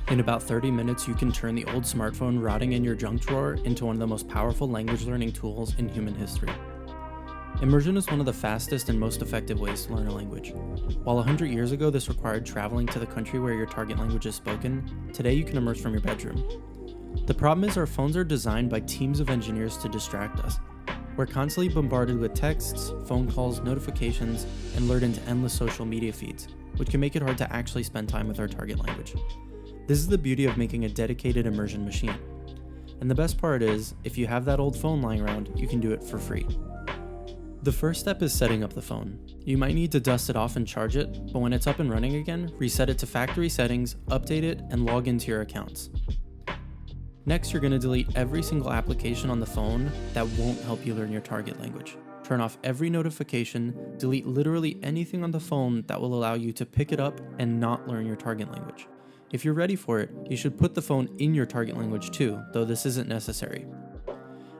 In about 30 minutes, you can turn the old smartphone rotting in your junk drawer into one of the most powerful language learning tools in human history. Immersion is one of the fastest and most effective ways to learn a language. While 100 years ago this required traveling to the country where your target language is spoken, today you can immerse from your bedroom. The problem is our phones are designed by teams of engineers to distract us. We're constantly bombarded with texts, phone calls, notifications, and lured into endless social media feeds, which can make it hard to actually spend time with our target language. This is the beauty of making a dedicated immersion machine. And the best part is, if you have that old phone lying around, you can do it for free. The first step is setting up the phone. You might need to dust it off and charge it, but when it's up and running again, reset it to factory settings, update it, and log into your accounts. Next, you're going to delete every single application on the phone that won't help you learn your target language. Turn off every notification, delete literally anything on the phone that will allow you to pick it up and not learn your target language. If you're ready for it, you should put the phone in your target language too, though this isn't necessary.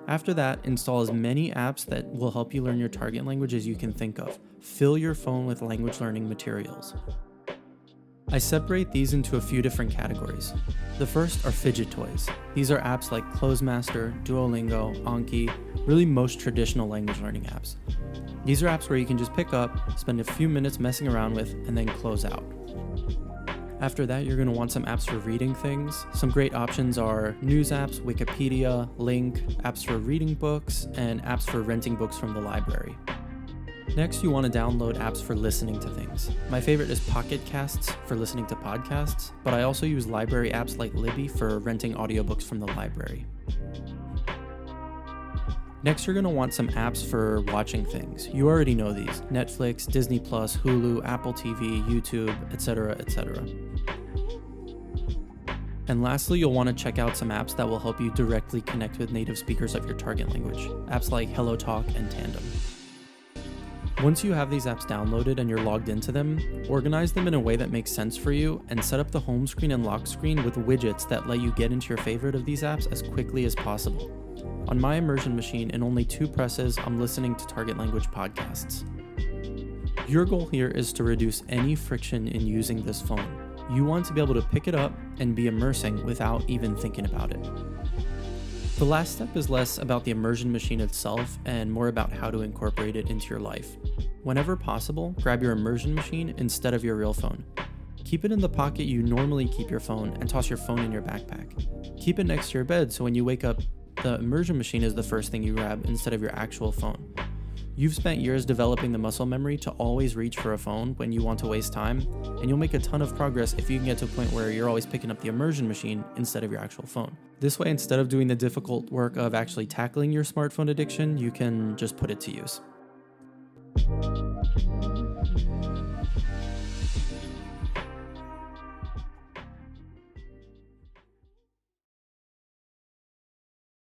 After that, install as many apps that will help you learn your target language as you can think of. Fill your phone with language learning materials. I separate these into a few different categories. The first are fidget toys. These are apps like Closemaster, Duolingo, Anki, really most traditional language learning apps. These are apps where you can just pick up, spend a few minutes messing around with, and then close out. After that, you're going to want some apps for reading things. Some great options are news apps, Wikipedia, Link, apps for reading books, and apps for renting books from the library. Next, you want to download apps for listening to things. My favorite is Pocket Casts for listening to podcasts, but I also use library apps like Libby for renting audiobooks from the library. Next, you're going to want some apps for watching things. You already know these: Netflix, Disney+, Hulu, Apple TV, YouTube, etc., etc. And lastly, you'll want to check out some apps that will help you directly connect with native speakers of your target language. Apps like HelloTalk and Tandem. Once you have these apps downloaded and you're logged into them, organize them in a way that makes sense for you and set up the home screen and lock screen with widgets that let you get into your favorite of these apps as quickly as possible. On my immersion machine, in only 2 presses, I'm listening to target language podcasts. Your goal here is to reduce any friction in using this phone. You want to be able to pick it up and be immersing without even thinking about it. The last step is less about the immersion machine itself and more about how to incorporate it into your life. Whenever possible, grab your immersion machine instead of your real phone. Keep it in the pocket you normally keep your phone and toss your phone in your backpack. Keep it next to your bed so when you wake up, the immersion machine is the first thing you grab instead of your actual phone. You've spent years developing the muscle memory to always reach for a phone when you want to waste time, and you'll make a ton of progress if you can get to a point where you're always picking up the immersion machine instead of your actual phone. This way, instead of doing the difficult work of actually tackling your smartphone addiction, you can just put it to use.